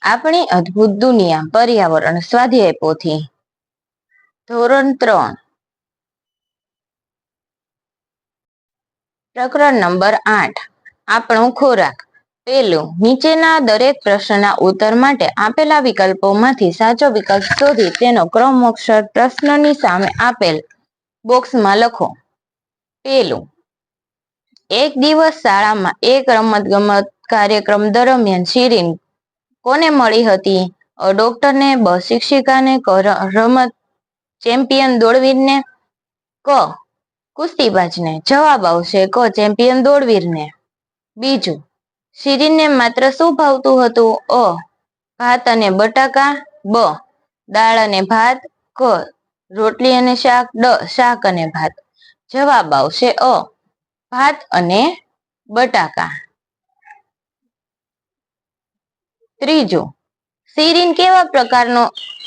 આપણી અદ્ભુત દુનિયા પર્યાવરણ સ્વાધ્યાય પોથી ધોરણ 3 પ્રકરણ નંબર 8 આપણો ખોરાક. પેલું, નીચેના દરેક પ્રશ્નના ઉત્તર માટે આપેલા વિકલ્પોમાંથી સાચો વિકલ્પ શોધી તેનો ક્રમોક્ષર પ્રશ્નની સામે આપેલ બોક્સમાં લખો. પેલું, એક દિવસ શાળામાં એક રમતગમત કાર્યક્રમ દરમિયાન શિરીન કોને મળી હતી? ડોક્ટરને, બ શિક્ષિકાને, ક રમત ચેમ્પિયન દોડવીરને, ક કુસ્તીબાજને. જવાબ આવશે ક ચેમ્પિયન દોડવીરને. બીજું, શિરીનને માત્ર શું ભાવતું હતું? અ ભાત અને બટાકા, બ દાળ અને ભાત, ક રોટલી અને શાક, ડ શાક અને ભાત. જવાબ આવશે અ ભાત અને બટાકા. ત્રીજું, શિરીન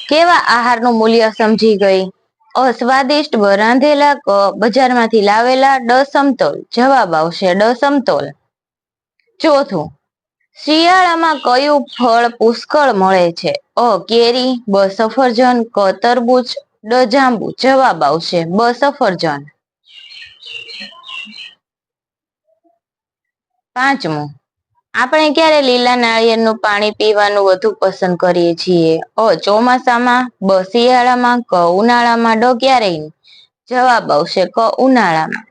કેવા આહારનું મૂલ્ય સમજી ગઈ? અ સ્વાદિષ્ટ, બ રાંધેલા, ક બજારમાંથી લાવેલા, ડ સમતોલ. જવાબ આવશે ડ સમતોલ. ચોથું, શિયાળામાં કયું ફળ પુષ્કળ મળે છે? અ કેરી, બ સફરજન, ક તરબૂચ, ડ જાંબુ. જવાબ આવશે બ સફરજન. પાંચમું, આપણે ક્યારે લીલા નાળિયેરનું પાણી પીવાનું વધુ પસંદ કરીએ છીએ? અ ચોમાસામાં, બ શિયાળામાં, ક ઉનાળામાં, ડ ક્યારેય. જવાબ આવશે ક ઉનાળામાં.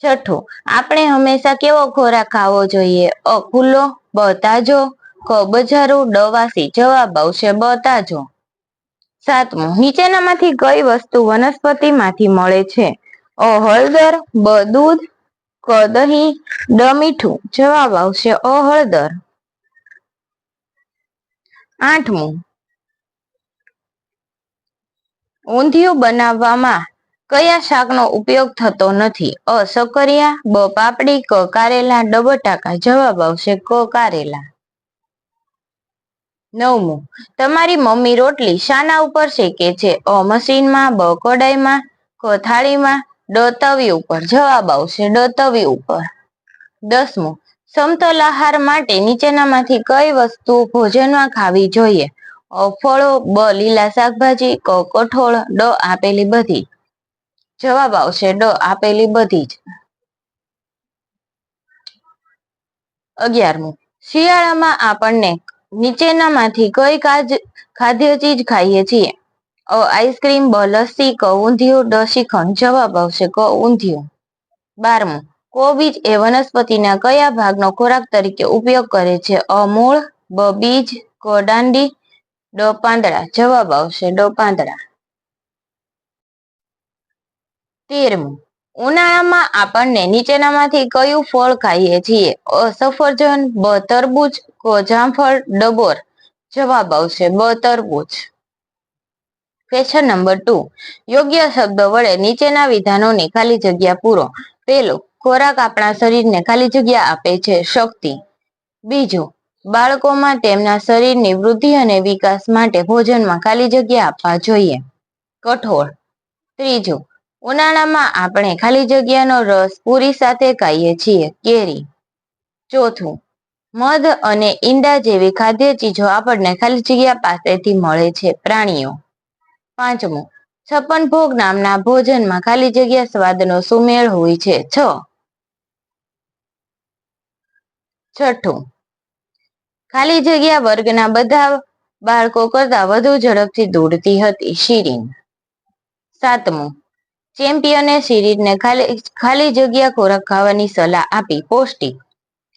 છઠ્ઠું, આપણે હંમેશા કેવો ખોરાક ખાવો જોઈએ? અ ખુલ્લો, બ તાજો, ક બજારો, ડ વાસી. જવાબ આવશે બ તાજો. સાતમું, નીચેનામાંથી કઈ વસ્તુ વનસ્પતિમાંથી મળે છે? અ હળદર, બ દૂધ, ક દહીં, ડ મીઠું. જવાબ આવશે અ હળદર. આઠમું, ઊંધિયું બનાવવામાં કયા શાકનો ઉપયોગ થતો નથી? અ સકરિયા, બ પાપડી, ક કારેલા, ડ બટાકા. જવાબ આવશે ક કારેલા. નવમું, તમારી મમ્મી રોટલી શાના ઉપર શેકે છે? અ મશીનમાં, બ કડાઈમાં, ક થાળીમાં, ડ તવી ઉપર. જવાબ આવશે ડ તવી ઉપર. દસમું, સમતોલ આહાર માટે નીચેનામાંથી કઈ વસ્તુ ભોજનમાં ખાવી જોઈએ? અ ફળો, બ લીલા શાકભાજી, ક કઠોળ, ડ આપેલી બધી. જવાબ આવશે ડ આપેલી બધી જ. 11મું, શિયાળામાં આપણને નીચેનામાંથી કઈ ખાદ્ય ચીજ ખાઈએ છીએ? અ આઈસ્ક્રીમ, બ લસ્સી, ક ઊંધિયું, ડ શ્રીખંડ. જવાબ આવશે ક ઊંધિયું. 12મું, કોબીજ એ વનસ્પતિના કયા ભાગનો ખોરાક તરીકે ઉપયોગ કરે છે? અ મૂળ, બ બીજ, ક દાંડી, ડ પાંદડા. જવાબ આવશે ડ પાંદડા. 13મું, ઉનાળામાં આપણને નીચેનામાંથી કયું ફળ ખાઈએ છીએ? અ સફરજન, બ તરબૂચ, ક જામફળ, ડ બોર. જવાબ આવશે બ તરબૂચ. ક્વેશ્ચન નંબર 2, યોગ્ય શબ્દો વડે નીચેના વિધાનોની ખાલી જગ્યા પૂરો. પેલું, ખોરાક આપણા શરીરને ખાલી જગ્યા આપે છે, શક્તિ. બીજું, બાળકોમાં તેમના શરીરની વૃદ્ધિ અને વિકાસ માટે ભોજનમાં ખાલી જગ્યા આપવા જોઈએ, કઠોળ. ત્રીજું, ઉનાળામાં આપણે ખાલી જગ્યાનો રસ પૂરી સાથે ખાઈએ છીએ, કેરી. ચોથું, મધ અને ઈંડા જેવી ખાદ્ય ચીજો આપણને ખાલી જગ્યા પાસેથી મળે છે, પ્રાણીઓ. પાંચમું, 56 ભોગ નામના ભોજનમાં ખાલી જગ્યા સ્વાદનો સુમેળ હોય છે, 6. છઠ્ઠું, ખાલી જગ્યા વર્ગના બધા બાળકો કરતા વધુ ઝડપથી દોડતી હતી, શિરીન. સાતમું, ચેમ્પિયને શિરીનને ખાલી જગ્યા ખોરાક ખાવાની સલાહ આપી, પૌષ્ટિક.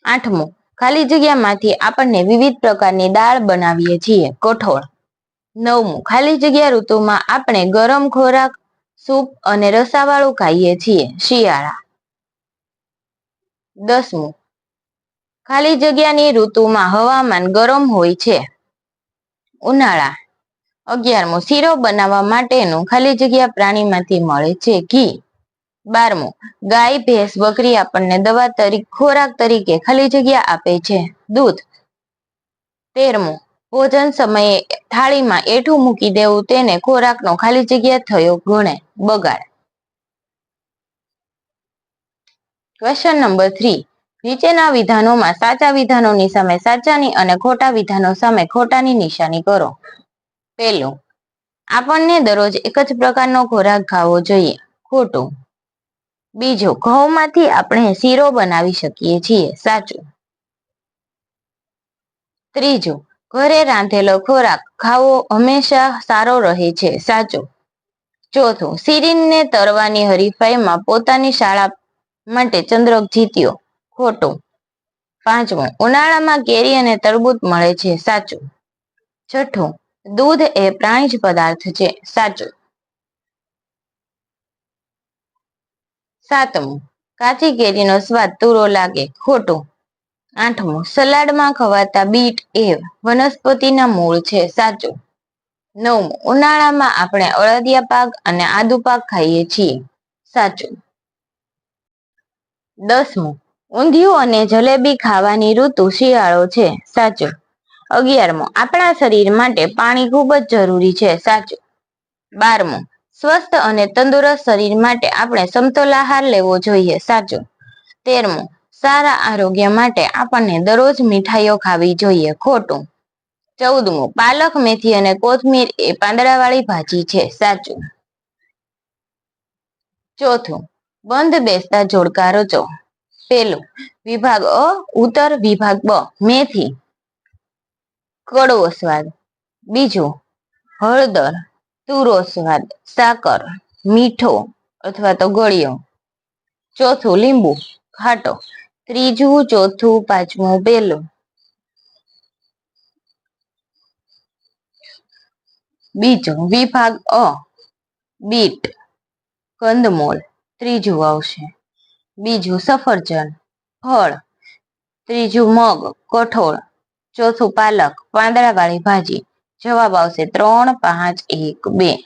આઠમું, ખાલી જગ્યામાંથી આપણને વિવિધ પ્રકારની દાળ બનાવીએ છીએ, કઠોળ. નવમું, ખાલી જગ્યા ઋતુમાં આપણે ગરમ ખોરાક, સૂપ અને રસાવાળું ખાઈએ છીએ, શિયાળા. 10મું, ખાલી જગ્યાની ઋતુમાં હવામાન ગરમ હોય છે, ઉનાળા. 11મું, શીરો બનાવવા માટેનું ખાલી જગ્યા પ્રાણીમાંથી મળે છે, ઘી. 12મું, ગાય, ભેંસ, બકરી આપણને ખોરાક તરીકે ખાલી જગ્યા આપે છે, દૂધ. 13મું, ભોજન સમયે થાળીમાં એઠું મૂકી દેવું તેને ખોરાકનો ખાલી જગ્યા થયો ગણે, બગાડ. ક્વેશ્ચન નંબર 3, નીચેના વિધાનોમાં સાચા વિધાનોની સામે સાચાની અને ખોટા વિધાનો સામે ખોટાની નિશાની કરો. પહેલું, આપણને દરરોજ એક જ પ્રકારનો ખોરાક ખાવો જોઈએ. ખોટું. બીજું, ઘઉંમાંથી આપણે શીરો બનાવી શકીએ છીએ. સાચું. ત્રીજું, ઘરે રાંધેલો ખોરાક ખાવો હંમેશા સારો રહે છે. સાચું. ચોથું, શિરીનને તરવાની હરીફાઈમાં પોતાની શાળા માટે ચંદ્રક જીત્યો. ખોટું. પાંચમું, ઉનાળામાં કેરી અને તરબૂચ મળે છે. સાચું. છઠ્ઠું, દૂધ એ પ્રાણીજ પદાર્થ છે. સાચું. સાતમું, કાચી કેરીનો સ્વાદ તુરો લાગે. ખોટું. આઠમું, સલાડમાં ખવાતા બીટ એ વનસ્પતિના મૂળ છે. સાચું. નવમું, ઉનાળામાં આપણે અળદિયા પાક અને આદુ પાક ખાઈએ છીએ. સાચું. 10મું, ઊંધિયું અને જલેબી ખાવાની ઋતુ શિયાળો છે. સાચું. 11મું, આપણા શરીર માટે પાણી ખૂબ જ જરૂરી છે. સાચું. 12મું, સ્વસ્થ અને તંદુરસ્ત શરીર માટે આપણે સમતોલ આહાર લેવો જોઈએ. સાચું. 13મું, સારા આરોગ્ય માટે આપણને દરરોજ મીઠાઈઓ ખાવી જોઈએ. ખોટું. 14મું, પાલક, મેથી અને કોથમીર એ પાંદડાવાળી ભાજી છે. સાચું. ચોથું, બંધ બેસતા જોડકા રચો. પહેલું, વિભાગ અ ઉત્તર, વિભાગ બ મેથી, કડવો સ્વાદ. બીજું, હળદર, તુરો સ્વાદ. સાકર, મીઠો અથવા તો ગળ્યો. ચોથું, લીંબુ, ખાટો. ત્રીજું, ચોથું, પાંચમું, પહેલું. બીજું, વિભાગ અ બીટ, કંદમૂળ ત્રીજું આવશે. બીજું, સફરજન ફળ. ત્રીજું, મગ કઠોળ. ચોથું, પાલક પાંદડાવાળી ભાજી. જવાબ આવશે 3, 5, 1, 2.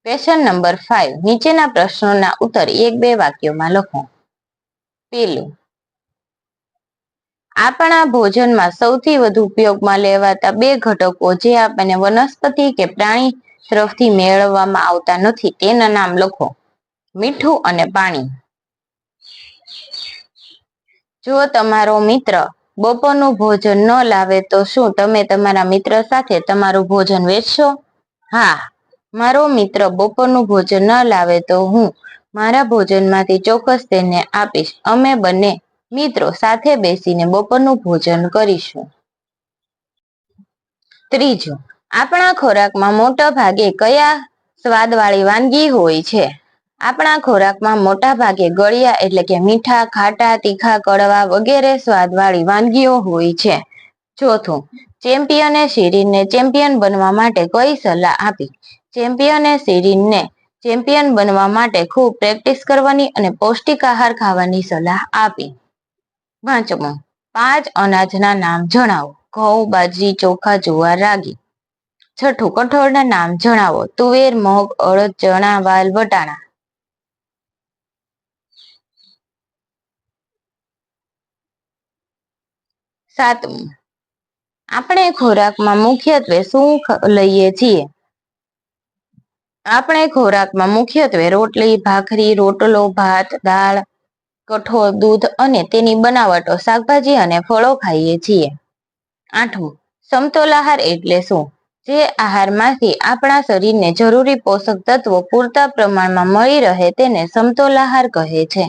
ક્વેશ્ચન નંબર 5, નીચેના પ્રશ્નોના ઉત્તર 1-2 વાક્યોમાં લખો. પેલું, આપણા ભોજનમાં સૌથી વધુ ઉપયોગમાં લેવાતા 2 ઘટકો જે આપણને વનસ્પતિ કે પ્રાણી તરફથી મેળવવામાં આવતા નથી તેના નામ લખો. મીઠું અને પાણી. જો તમારો મિત્ર બપોરનું ભોજન ન લાવે તો શું તમે તમારા મિત્ર સાથે તમારું ભોજન વેચશો? હા, મારો મિત્ર બપોરનું ભોજન ન લાવે તો હું મારા ભોજનમાંથી ચોક્કસ તેને આપીશ. અમે બંને મિત્રો સાથે બેસીને બપોરનું ભોજન કરીશું. ત્રીજું, આપણા ખોરાકમાં મોટા ભાગે કયા સ્વાદવાળી વાનગી હોય છે? આપણા ખોરાકમાં મોટા ભાગે ગળ્યા એટલે કે મીઠા, ખાટા, તીખા, કડવા વગેરે સ્વાદવાળી વાનગીઓ હોય છે. ચોથું, ચેમ્પિયને શિરીનને ચેમ્પિયન બનવા માટે કઈ સલાહ આપી? ચેમ્પિયને શિરીનને ચેમ્પિયન બનવા માટે ખૂબ પ્રેક્ટિસ કરવાની અને પૌષ્ટિક આહાર ખાવાની સલાહ આપી. પાંચમું, 5 અનાજના નામ જણાવો. ઘઉં, બાજરી, ચોખા, જુવાર, રાગી. છઠ્ઠું, કઠોળના નામ જણાવો. તુવેર, મગ, અડદ, ચણા, વાલ, વટાણા. સાતમું, આપણે ખોરાકમાં મુખ્યત્વે શું લઈએ છીએ? આપણે ખોરાકમાં મુખ્યત્વે રોટલી, ભાખરી, રોટલો, ભાત, દાળ, કઠોળ, દૂધ અને તેની બનાવટો, શાકભાજી અને ફળો ખાઈએ છીએ. આઠમું, સમતોલ આહાર એટલે શું? જે આહારમાંથી આપણા શરીરને જરૂરી પોષક તત્વો પૂરતા પ્રમાણમાં મળી રહે તેને સમતોલ આહાર કહે છે.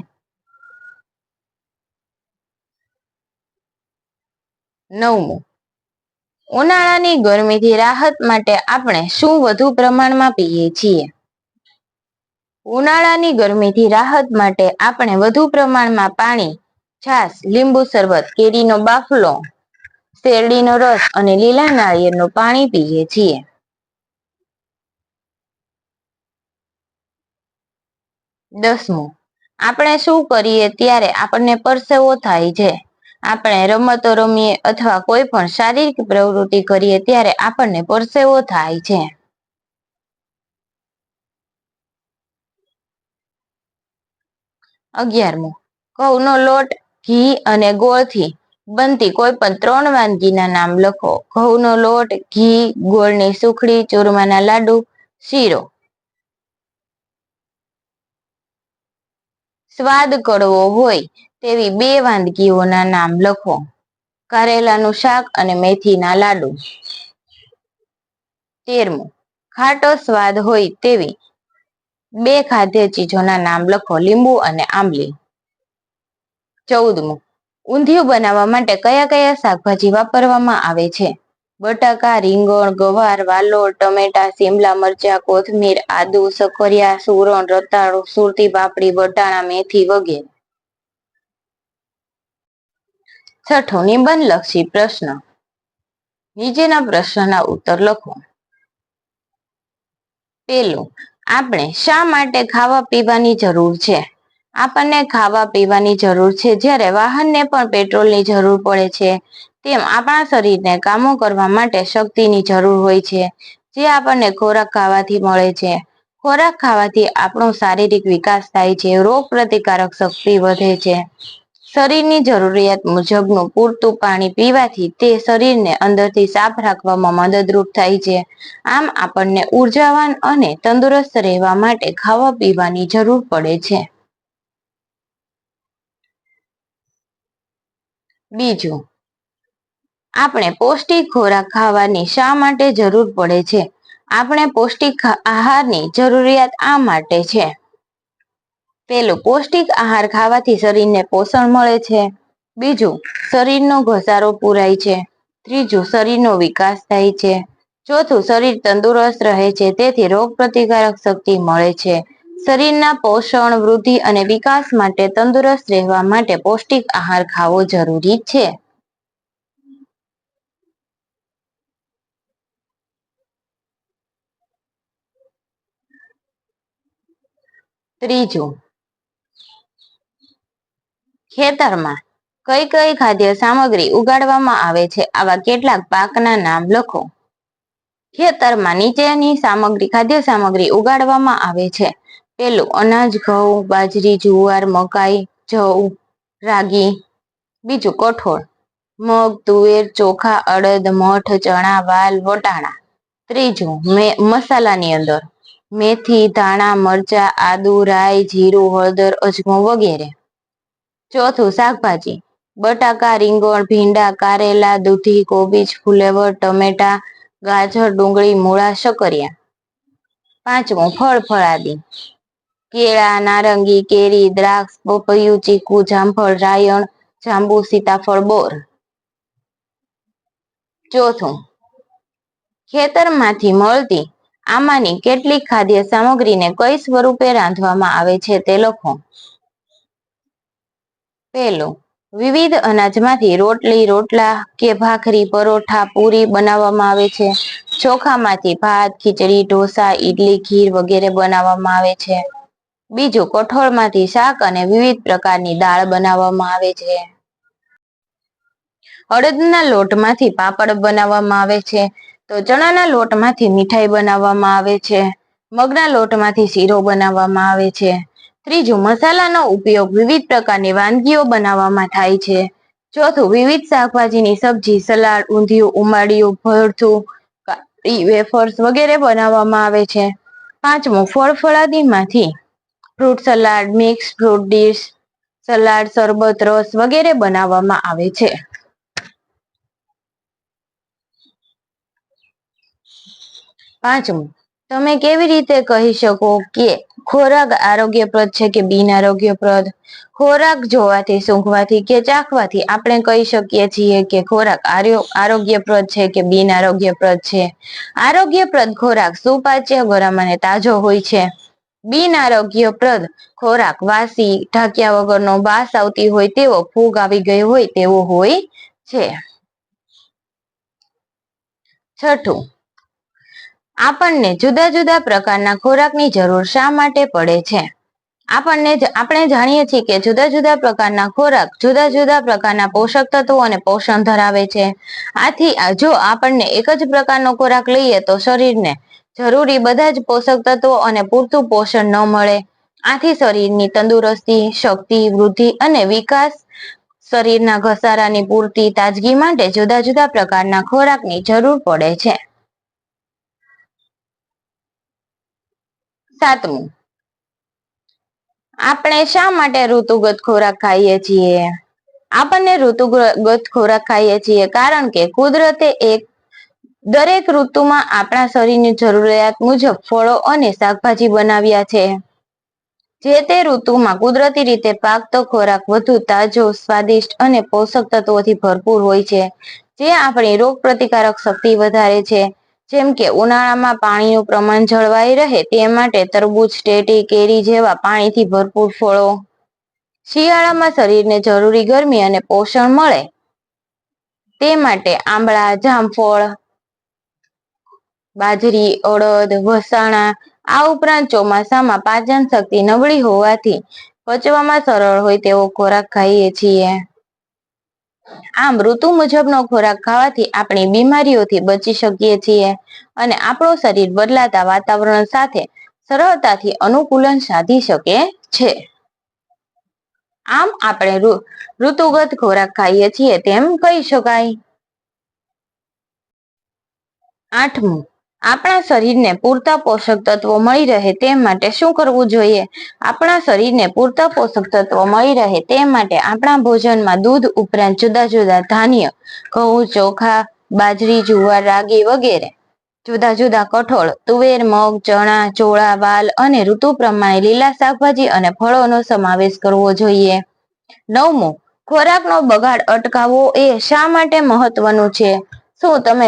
નવમું, ઉનાળાની ગરમીથી રાહત માટે આપણે શું વધુ પ્રમાણમાં પીએ છીએ? ઉનાળાની ગરમીથી રાહત માટે આપણે વધુ પ્રમાણમાં પાણી, છાશ, લીંબુ શરબત, કેરીનો બાફલો, શેરડીનો રસ અને લીલા નાળિયેરનું પાણી પીએ છીએ. 10મું, આપણે શું કરીએ ત્યારે આપણને પરસેવો થાય છે? આપણે રમતો રમીએ અથવા કોઈ પણ શારીરિક પ્રવૃત્તિ કરીએ ત્યારે આપણને પરસેવો થાય છે. 11મું, ઘઉંનો લોટ, ઘી અને ગોળથી બનતી કોઈ પણ 3 વાનગીના નામ લખો. ઘઉંનો લોટ, ઘી, ગોળની સુખડી, ચૂરમાના લાડુ, શીરો. સ્વાદ કડવો હોય તેવી 2 વાનગીઓના નામ લખો. કારેલાનું શાક અને મેથીના લાડુ. 13. ખાટો સ્વાદ હોય તેવી 2 ખાદ્ય ચીજોના નામ લખો. લીંબુ અને આંબલી. 14. ઊંધિયું બનાવવા માટે કયા કયા શાકભાજી વાપરવામાં આવે છે? બટાકા, રીંગણ, ગવાર, વાલોળ, ટમેટા, શિમલા મરચા, કોથમીર, આદુ, સકરિયા, સુરણ, રતાળુ, સુરતી પાપડી, વટાણા, મેથી વગેરે. 6. નિબંધલક્ષી પ્રશ્ન. નીચેના પ્રશ્નના ઉત્તર લખો. પહેલું, આપણે શા માટે ખાવા પીવાની જરૂર છે? આપણને ખાવા પીવાની જરૂર છે જ્યારે વાહનને પણ પેટ્રોલની જરૂર પડે છે, તેમ આપણા શરીરને કામો કરવા માટે શક્તિની જરૂર હોય છે, જે આપણને ખોરાક ખાવાથી મળે છે. ખોરાક ખાવાથી આપણો શારીરિક વિકાસ થાય છે, રોગ પ્રતિકારક શક્તિ વધે છે. શરીરની જરૂરિયાત મુજબનું પૂરતું પાણી પીવાથી તે શરીરને અંદરથી સાફ રાખવામાં મદદરૂપ થાય છે. આમ આપણને ઉર્જાવાન અને તંદુરસ્ત રહેવા માટે ખાવા પીવાની જરૂર પડે છે. બીજું, આપણે પૌષ્ટિક ખોરાક ખાવાની શા માટે જરૂર પડે છે? આપણે પૌષ્ટિક આહારની જરૂરિયાત આ માટે છે. પહેલું, પૌષ્ટિક આહાર ખાવાથી શરીરને પોષણ મળે છે. બીજું, શરીરનો ઘસારો પૂરાય છે. ત્રીજું, શરીરનો વિકાસ થાય છે. ચોથું, શરીર તંદુરસ્ત રહે છે, તેથી રોગ પ્રતિકારક શક્તિ મળે છે. શરીરના પોષણ, વૃદ્ધિ અને વિકાસ માટે તંદુરસ્ત રહેવા માટે પૌષ્ટિક આહાર ખાવો જરૂરી છે. ત્રીજું, ખેતરમાં કઈ કઈ ખાદ્ય સામગ્રી ઉગાડવામાં આવે છે? આવા કેટલાક પાકના નામ લખો. ખેતરમાં નીચેની ખાદ્ય સામગ્રી ઉગાડવામાં આવે છે. પહેલું, અનાજ, ઘઉં, બાજરી, જુવાર, મકાઈ, જવ, રાગી. બીજું, કઠોળ, મગ, તુવેર, ચોખા, અડદ, મઠ, ચણા, વાલ, વટાણા. ત્રીજું, મસાલાની અંદર મેથી, ધાણા, મરચા, આદુ, રાઈ, જીરું, હળદર, અજમો વગેરે. ચોથું, શાકભાજી, બટાકા, રીંગણ, ભીંડા, કારેલા, દૂધી, કોબીજ, ફુલેવર, ટમેટા, ગાજર, ડુંગળી, મૂળા, શકરિયા. પાંચમું, ફળ ફળાદી, કેળા, નારંગી, કેરી, દ્રાક્ષ, પપૈયું, ચીકુ, જામફળ, રાયણ, જાંબુ, સીતાફળ, બોર. ચોથું, ખેતરમાંથી મળતી આમાંની કેટલીક ખાદ્ય સામગ્રીને કઈ સ્વરૂપે રાંધવામાં આવે છે તે લખો. પહેલું, વિવિધ અનાજમાંથી રોટલી, રોટલા કે ભાખરી, પરોઠા, પૂરી બનાવવામાં આવે છે. ચોખામાંથી ભાત, ખીચડી, ઢોસા, ઈડલી, ખીર વગેરે બનાવવામાં આવે છે. બીજું, કઠોળમાંથી શાક અને વિવિધ પ્રકારની દાળ બનાવવામાં આવે છે. અડદના લોટમાંથી પાપડ બનાવવામાં આવે છે. તો ચણાના લોટમાંથી મીઠાઈ બનાવવામાં આવે છે. મગના લોટમાંથી શીરો બનાવવામાં આવે છે. ત્રીજું, મસાલાનો ઉપયોગ વિવિધ પ્રકારની વાનગીઓ બનાવવામાં થાય છે. ચોથું, વિવિધ શાકભાજીની સબ્જી, સલાડ, ઊંધિયું, ઉમાડિયું, ભરથું, વેફર્સ વગેરે બનાવવામાં આવે છે. પાંચમું, ફળ ફળાદીમાંથી fruit salad, mix fruit dish, salad, શરબત, રસ વગેરે બનાવવામાં આવે છે. પાંચમું, તમે કેવી રીતે કહી શકો કે ખોરાક આરોગ્યપ્રદ છે કે બિન આરોગ્યપ્રદ? ખોરાક જોવાથી, સૂંઘવાથી કે ચાખવાથી આપણે કહી શકીએ છીએ કે ખોરાક આરોગ્યપ્રદ છે કે બિન આરોગ્યપ્રદ છે. આરોગ્યપ્રદ ખોરાક સુપાચ્ય, ગરમ અને તાજો હોય છે. બિન આરોગ્યપ્રદ ખોરાક વાસી, ઢાંક્યા વગરનો, વાસ આવતી હોય તેવો, ફૂગ આવી ગઈ હોય તેવો હોય છે. છઠ્ઠું, આપણને જુદા જુદા પ્રકારના ખોરાકની જરૂર શા માટે પડે છે? આપણે જાણીએ છીએ કે જુદા જુદા પ્રકારના ખોરાક જુદા જુદા પ્રકારના પોષક તત્વો અને પોષણ ધરાવે છે. આથી જો આપણને એક જ પ્રકારનો ખોરાક લઈએ તો શરીરને જરૂરી બધા જ પોષક તત્વો અને પૂરતું પોષણ ન મળે. આથી શરીરની તંદુરસ્તી, શક્તિ, વૃદ્ધિ અને વિકાસ શરીરના ઘસારાની પૂરતી તાજગી માટે જુદા જુદા પ્રકારના ખોરાકની જરૂર પડે છે. 7. આપણે શા માટે ઋતુગત ખોરાક ખાઈએ છીએ? આપણને ઋતુગત ખોરાક ખાઈએ છીએ કારણ કે કુદરતે દરેક ઋતુમાં આપણા શરીરની જરૂરિયાત મુજબ ફળો અને શાકભાજી બનાવ્યા છે. જે તે ઋતુમાં કુદરતી રીતે પાકતો ખોરાક વધુ તાજો, સ્વાદિષ્ટ અને પોષક તત્વોથી ભરપૂર હોય છે, જે આપણી રોગ પ્રતિકારક શક્તિ વધારે છે. જેમ કે ઉનાળામાં પાણીનું પ્રમાણ જળવાઈ રહે તે માટે તરબૂચ, ટેટી, કેરી જેવા પાણીથી ભરપૂર ફળો. શિયાળામાં શરીરને જરૂરી ગરમી અને પોષણ મળે તે માટે આંબળા, જામફળ, બાજરી, અડદ, વસાણા. આ ઉપરાંત ચોમાસામાં પાચન શક્તિ નબળી હોવાથી પચવામાં સરળ હોય તેવો ખોરાક ખાઈએ છીએ. આમ ઋતુ મુજબનો ખોરાક ખાવાથી આપણે બીમારીઓથી બચી શકીએ છીએ અને આપણું શરીર બદલાતા વાતાવરણ સાથે સરળતાથી અનુકૂલન સાધી શકે છે. આમ આપણે ઋતુગત ખોરાક ખાઈએ છીએ તેમ કહી શકાય. 8. આપણા શરીરને પૂરતા પોષક તત્વો મળી રહે તે માટે શું કરવું જોઈએ? આપણા શરીરને પૂરતા પોષક તત્વો મળી રહે તે માટે આપણા ભોજનમાં દૂધ ઉપરાંત જુદા જુદા ધાન્ય, ઘઉં, ચોખા, બાજરી, જુવાર, રાગી વગેરે, જુદા જુદા કઠોળ, તુવેર, મગ, ચણા, ચોળા, વાલ અને ઋતુ પ્રમાણે લીલા શાકભાજી અને ફળોનો સમાવેશ કરવો જોઈએ. 9. ખોરાકનો બગાડ અટકાવવો એ શા માટે મહત્વનું છે? શું તમે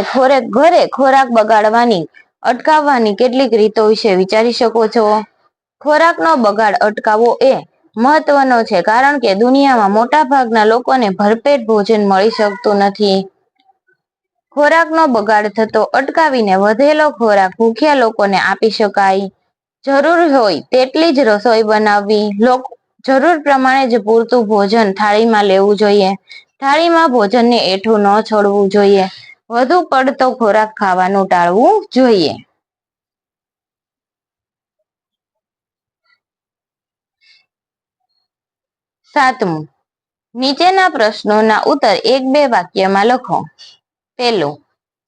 ઘરે ખોરાક બગાડવાની અટકાવવાની કેટલીક રીતો વિશે વિચારી શકો છો? ખોરાકનો બગાડ અટકાવવો એ મહત્વનો છે કારણ કે દુનિયામાં મોટા ભાગના લોકોને ભરપેટ ભોજન મળી શકતું નથી. ખોરાકનો બગાડ થતો અટકાવીને વધેલો ખોરાક ભૂખ્યા લોકોને આપી શકાય. જરૂર હોય તેટલી જ રસોઈ બનાવવી. જરૂર પ્રમાણે જ પૂરતું ભોજન થાળીમાં લેવું જોઈએ. થાળીમાં ભોજનને એઠું ન છોડવું જોઈએ. વધુ પડતો ખોરાક ખાવાનું ટાળવું જોઈએ. 7. નીચેના પ્રશ્નોના ઉત્તર 1-2 વાક્યમાં લખો. 1.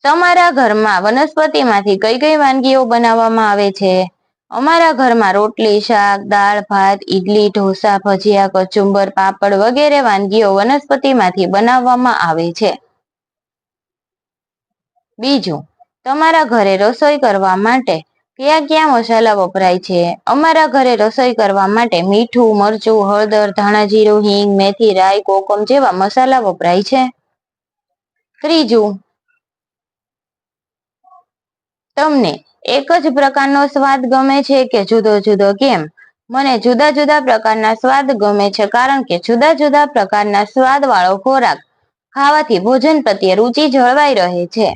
તમારા ઘરમાં વનસ્પતિમાંથી કઈ કઈ વાનગીઓ બનાવવામાં આવે છે? અમારા ઘરમાં રોટલી, શાક, દાળ, ભાત, ઈડલી, ઢોસા, ભજીયા, કચુંબર, પાપડ વગેરે વાનગીઓ વનસ્પતિમાંથી બનાવવામાં આવે છે. 2. તમારા ઘરે રસોઈ કરવા માટે કયા કયા મસાલા વપરાય છે? અમારા ઘરે રસોઈ કરવા માટે મીઠું, મરચું, હળદર, ધાણાજીરું, હિંગ, મેથી, રાઈ, કોકમ જેવા મસાલા વપરાય છે. 3. તમને એક જ પ્રકારનો સ્વાદ ગમે છે કે જુદો જુદો? કેમ? મને જુદા જુદા પ્રકારના સ્વાદ ગમે છે કારણ કે જુદા જુદા પ્રકારના સ્વાદવાળો ખોરાક ખાવાથી ભોજન પ્રત્યે રુચિ જળવાઈ રહે છે.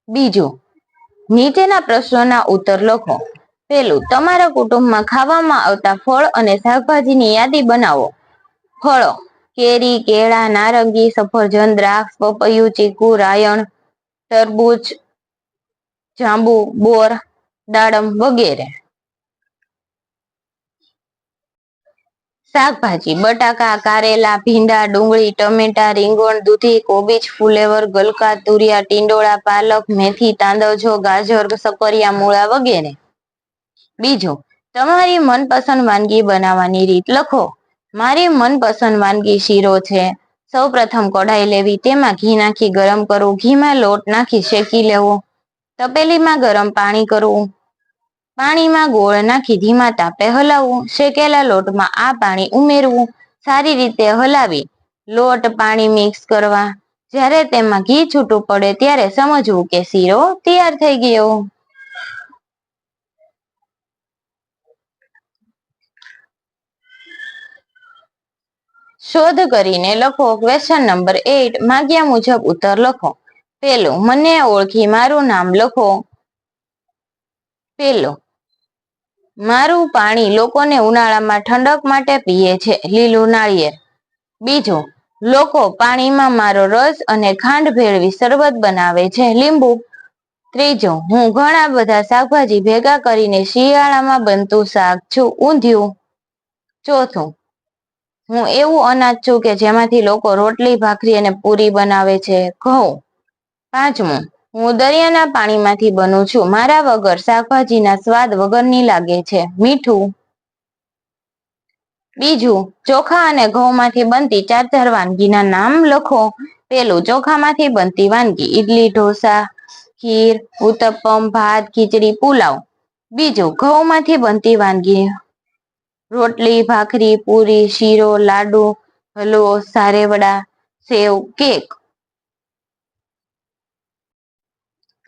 2. નીચેના પ્રશ્નોના ઉત્તર લખો. 1. તમારા કુટુંબમાં ખાવામાં આવતા ફળ અને શાકભાજીની યાદી બનાવો. ફળો: કેરી, કેળા, નારંગી, સફરજન, દ્રાક્ષ, પપૈયું, ચીકુ, રાયણ, તરબૂચ, જાંબુ, બોર, દાડમ વગેરે. શાકભાજી: બટાકા, કારેલા, ભીંડા, ડુંગળી, ટમેટા, રીંગણ, દૂધી, કોબીજ, ફુલેવર, ગલકા, તુરિયા, ટીંડોળા, પાલક, મેથી, તાંદળજો, ગાજર, સકરિયા, મૂળા વગેરે. 2. તમારી મનપસંદ વાનગી બનાવવાની રીત લખો. મારી મનપસંદ વાનગી શીરો છે. સૌ પ્રથમ કઢાઈ લેવી, તેમાં ઘી નાખી ગરમ કરવું, ઘીમાં લોટ નાખી શેકી લેવો, તપેલીમાં ગરમ પાણી કરવું, પાણીમાં ગોળ નાખી ધીમા તાપે હલાવવું, શેકેલા લોટમાં આ પાણી ઉમેરવું, સારી રીતે હલાવી લોટ પાણી મિક્સ કરવા. જ્યારે તેમાં ઘી છૂટું પડે ત્યારે સમજવું કે શીરો તૈયાર થઈ ગયો. શોધ કરીને લખો. ક્વેશ્ચન નંબર 8 માંગ્યા મુજબ ઉત્તર લખો. 1. મને ઓળખી મારું નામ લખો. 1. મારું પાણી લોકોને ઉનાળામાં ઠંડક માટે પીએ છે. લીલું નાળિયેર. 2. લોકો પાણીમાં મારો રસ અને ખાંડ ભેળવી શરબત બનાવે છે. લીંબુ. 3. હું ઘણા બધા શાકભાજી ભેગા કરીને શિયાળામાં બનતું શાક છું. ઊંધિયું. 4. હું એવું અનાજ છું કે જેમાંથી લોકો રોટલી ભાખરી અને પૂરી બનાવે છે. ઘઉં. પાંચમું, હું દરિયાના પાણીમાંથી બનું છું. મારા વગર શાકભાજીના સ્વાદ વગરની લાગે છે. મીઠું. બીજું, ચોખા અને ઘઉંમાંથી બનતી 4 વાનગીના નામ લખો. પેલું, ચોખામાંથી બનતી વાનગી ઈડલી, ઢોસા, ખીર, ઉત્તપમ, ભાત, ખીચડી, પુલાવ. બીજું, ઘઉંમાંથી બનતી વાનગી રોટલી, ભાખરી, પૂરી, શીરો, લાડુ, હલવો, સારેવડા, સેવ, કેક.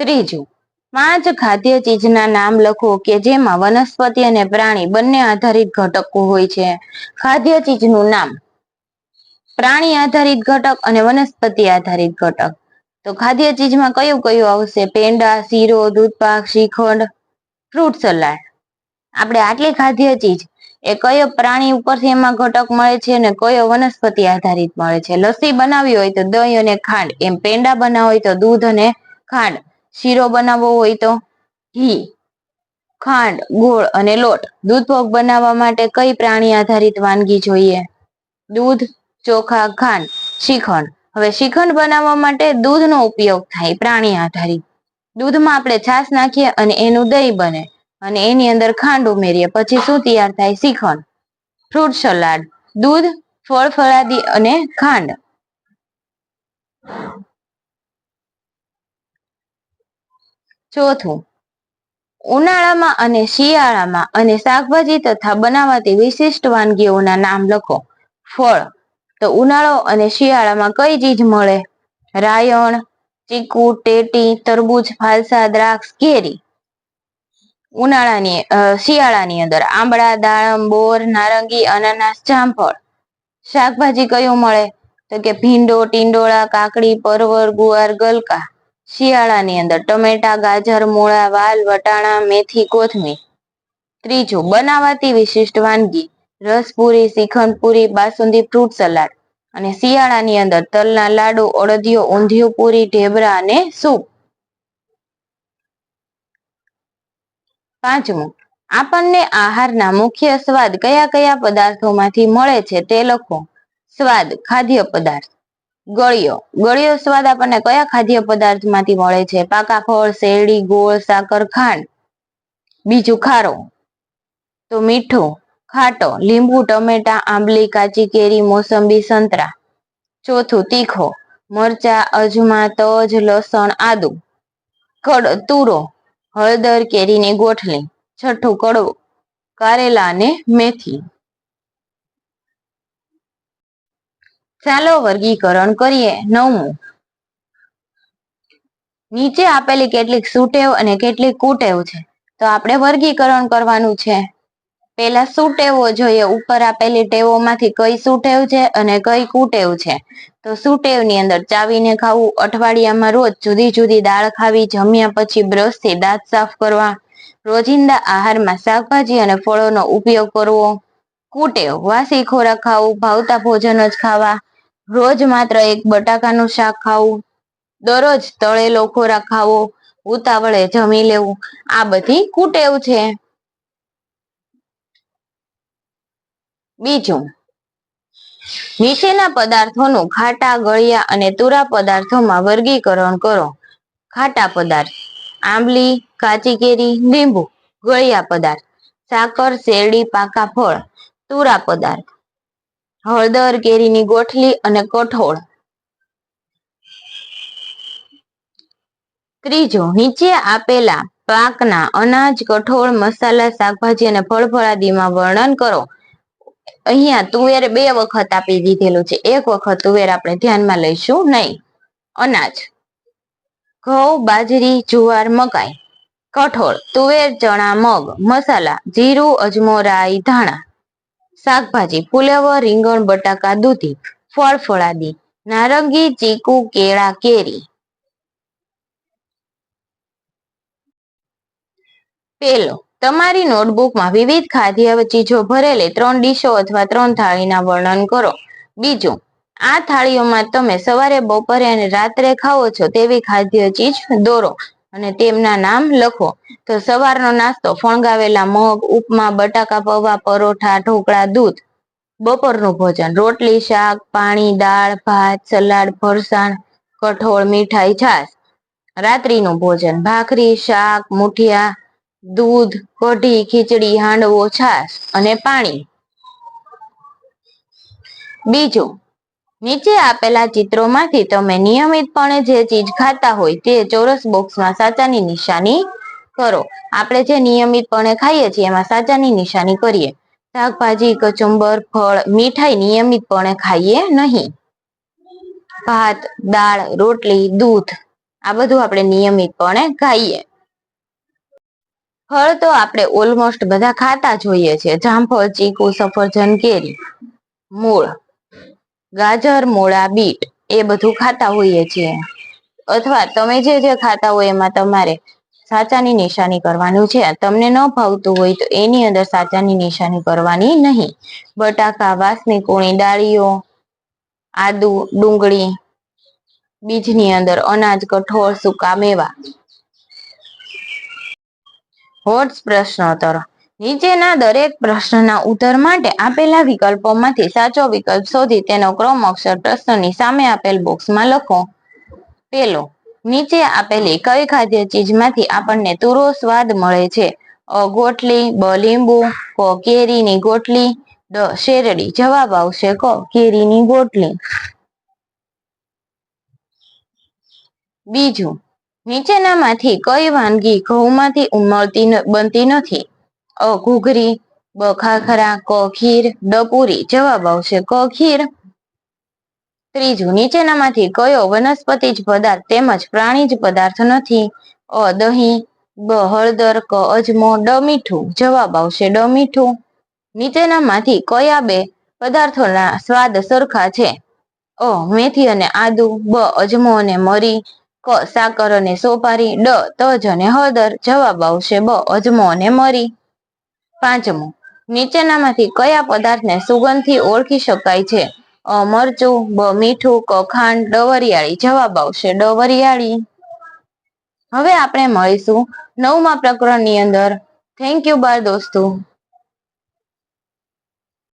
ત્રીજું, 5 ખાદ્ય ચીજના નામ લખો કે જેમાં વનસ્પતિ અને પ્રાણી બંને આધારિત ઘટકો હોય છે. ખાદ્ય ચીજનું નામ: પ્રાણી આધારિત ઘટક અને વનસ્પતિ આધારિત ઘટક. તો ખાદ્ય ચીજમાં કયું કયું આવશે? પેંડા, શીરો, દૂધપાક, શ્રીખંડ, ફ્રૂટ સલાડ. આપણે આટલી ખાદ્ય ચીજ એ કયો પ્રાણી ઉપરથી એમાં ઘટક મળે છે અને કયો વનસ્પતિ આધારિત મળે છે. લસ્સી બનાવી હોય તો દહીં અને ખાંડ, એમ પેંડા બનાવવા હોય તો દૂધ અને ખાંડ, શીરો બનાવવો હોય તો ઘી, ખાંડ, ગોળ અને લોટ. દૂધપાક બનાવવા માટે કઈ પ્રાણી આધારિત વાનગી જોઈએ? દૂધ, ચોખા, ખાંડ, શ્રીખંડ. હવે શ્રીખંડ બનાવવા માટે દૂધનો ઉપયોગ થાય, પ્રાણી આધારિત. દૂધમાં આપણે છાશ નાખીએ અને એનું દહીં બને અને એની અંદર ખાંડ ઉમેરીએ પછી શું તૈયાર થાય? શ્રીખંડ. ફ્રૂટ સલાડ: દૂધ, ફળ ફળાદી અને ખાંડ. ચોથું, ઉનાળામાં અને શિયાળામાં અને શાકભાજી તથા બનાવાતી વિશિષ્ટ વાનગીઓના નામ લખો. ફળ: તો ઉનાળો અને શિયાળામાં કઈ ચીજ મળે? રાયણ, ચીકુ, ટેટી, તરબૂચ, ફાલસા, દ્રાક્ષ, કેરી. શિયાળાની અંદર આંબળા, દાડમ, બોર, નારંગી, અનાનસ, જામફળ. શાકભાજી કયું મળે? તો કે ભીંડો, ટીંડોળા, કાકડી, પરવર, ગુવાર, ગલકા. શિયાળાની અંદર ટમેટા, ગાજર, મૂળા, વાલ, વટાણા, મેથી, કોથમીર. ત્રીજું, બનાવાતી વિશિષ્ટ વાનગી: રસપુરી, શ્રીખંડ પુરી, બાસુંદી, ફ્રૂટ સલાડ. અને શિયાળાની અંદર તલના લાડુ, અડદિયો, ઊંધિયું પૂરી, ઢેબરા અને સૂપ. પાંચમું, આપણને આહારના મુખ્ય સ્વાદ કયા કયા પદાર્થોમાંથી મળે છે તે લખો. સ્વાદ: ખાદ્ય પદાર્થ. ગળ્યો: ગળ્યો સ્વાદ આપણને કયા ખાદ્ય પદાર્થમાંથી મળે છે? પાકા ફળ, શેરડી, ગોળ, સાકર, ખાંડ. બીજું, ખારો. તો મીઠો, ખાટો, લીંબુ, ટમેટા, આંબલી, કાચી કેરી, મોસંબી, સંતરા. ચોથું, તીખો: મરચા, અજમા, તજ, લસણ, આદુ. તુરો, હળદર, કેરીની ગોઠલી. છઠ્ઠું, કડવો: કારેલા અને મેથી. ચાલો વર્ગીકરણ કરીએ. 9મું, નીચે આપેલી કેટલીક સુટેવ અને કેટલીક કુટેવ છે, તો આપણે વર્ગીકરણ કરવાનું છે. પેલા સુટેવો જોઈએ. ઉપર આપેલી ટેવોમાંથી કઈ સુટેવ છે અને કઈ કુટેવ છે. તો સુટેવની અંદર ચાવીને ખાવું, અઠવાડિયામાં રોજ જુદી જુદી દાળ ખાવી, જમ્યા પછી બ્રશથી દાંત સાફ કરવા, રોજિંદા આહારમાં શાકભાજી અને ફળોનો ઉપયોગ કરવો. કુટેવ: વાસી ખોરાક ખાવું, ભાવતા ભોજન જ ખાવા, રોજ માત્ર એક બટાકાનું શાક ખાવું, દરરોજ તળેલો ખોરાક ખાવો, ઉતાવળે જમી લેવું. આ બધી કુટેવ છે. બીજું, નીચેના પદાર્થોનું ખાટા, ગળ્યા અને તુરા પદાર્થોમાં વર્ગીકરણ કરો. ખાટા પદાર્થ: આંબલી, કાચી કેરી, લીંબુ. ગળ્યા પદાર્થ: સાકર, શેરડી, પાકા ફળ. તુરા પદાર્થ: હળદર, કેરીની ગોઠલી અને કઠોળ. ત્રીજું, નીચે આપેલા પાકના અનાજ, કઠોળ, મસાલા, શાકભાજી અને ફળફળાદીમાં વર્ણન કરો. અહીંયા તુવેર 2 વખત આપી દીધેલું છે, 1 વખત તુવેર આપણે ધ્યાનમાં લઈશું નહીં. અનાજ: ઘઉં, બાજરી, જુવાર, મકાઈ. કઠોળ: તુવેર, ચણા, મગ. મસાલા: જીરું, અજમો, રાઈ, ધાણા. શાકભાજી: ફુલેવર, રીંગણ, બટાકા, દૂધી. ફળ ફળાદી: નારંગી, ચીકુ, કેળા, કેરી. પેલો, તમારી નોટબુકમાં વિવિધ ખાદ્ય ચીજો ભરેલી 3 ડીશો અથવા 3 થાળીના વર્ણન કરો. બીજું, આ થાળીઓમાં તમે સવારે, બપોરે અને રાત્રે ખાઓ છો તેવી ખાદ્ય ચીજ દોરો અને તેમના નામ લખો. તો સવારનો નાસ્તો: ફણગાવેલા મગ, ઉપમા, બટાકા પૌવા, પરોઠા, ઢોકળા, દૂધ. બપોરનું ભોજન રોટલી, શાક, પાણી, દાળ, ભાત, સલાડ, ફરસાણ, કઠોળ, મીઠાઈ, છાશ. રાત્રિનું ભોજન ભાખરી, શાક, મુઠિયા, દૂધ, કઢી, ખીચડી, હાંડવો, છાશ અને પાણી. બીજું, નીચે આપેલા ચિત્રોમાંથી તમે નિયમિતપણે જે ચીજ ખાતા હોય તે ચોરસ બોક્સમાં સાચાની નિશાની કરો. આપણે જે નિયમિતપણે ખાઈએ છીએ એમાં સાચાની નિશાની કરીએ. શાકભાજી, કચુંબર, ફળ, મીઠાઈ નિયમિતપણે ખાઈએ નહીં. ભાત, દાળ, રોટલી, દૂધ આ બધું આપણે નિયમિતપણે ખાઈએ. ફળ તો આપણે ઓલમોસ્ટ બધા ખાતા જ હોઈએ છીએ. જામફળ, ચીકુ, સફરજન, કેરી. મૂળ, ગાજર, મૂળા, બીટ એ બધું ખાતા હોઈએ છીએ. અથવા તમે જે ખાતા હોય એમાં તમારે સાચાની નિશાની કરવાનું છે. તમને ન ભાવતું હોય તો એની અંદર સાચાની નિશાની કરવાની નહીં. બટાકા, વાસની કૂણી, ડાળીઓ, આદુ, ડુંગળી, બીજની અંદર અનાજ, કઠોળ, સૂકા મેવા. હોટ્સ પ્રશ્નોત્તર. નીચેના દરેક પ્રશ્નના ઉત્તર માટે આપેલા વિકલ્પોમાંથી સાચો વિકલ્પ શોધી તેનો ક્રમ અક્ષર પ્રશ્નની સામે આપેલ બોક્સમાં લખો. પેલો, નીચે આપેલી કઈ ખાદ્ય ચીજમાંથી આપણને તુરો સ્વાદ મળે છે? અ ગોટલી, બ લીંબુ, ક કેરીની ગોટલી, ડ શેરડી. જવાબ આવશે ક કેરીની ગોટલી. બીજું, નીચેનામાંથી કઈ વાનગી ઘઉંમાંથી બનતી નથી? અ ઘૂઘરી, બ ખાખરા, ક ખીર, ડ પૂરી. જવાબ આવશે ક ખીર. ત્રીજું, નીચેનામાંથી કયો વનસ્પતિજ પદાર્થ તેમજ પ્રાણીજ પદાર્થ નથી? અ દહીં, બ હળદર, ક અજમો, ડ મીઠું. જવાબ આવશે ડ મીઠું. નીચેનામાંથી કયા બે પદાર્થોના સ્વાદ સરખા છે? અ મેથી અને આદુ, બ અજમો અને મરી, ક સાકર અને સોપારી, ડ તજ અને હળદર. જવાબ આવશે બ અજમો અને મરી. પાંચમું, નીચેનામાંથી કયા પદાર્થને સુગંધથી ઓળખી શકાય છે? અ મરચું, બ મીઠું, ક ખાંડ, ડ વરિયાળી. જવાબ આવશે ડ વરિયાળી. હવે આપણે મળીશું 9મા પ્રકરણની અંદર. થેન્ક યુ બાળ દોસ્તો.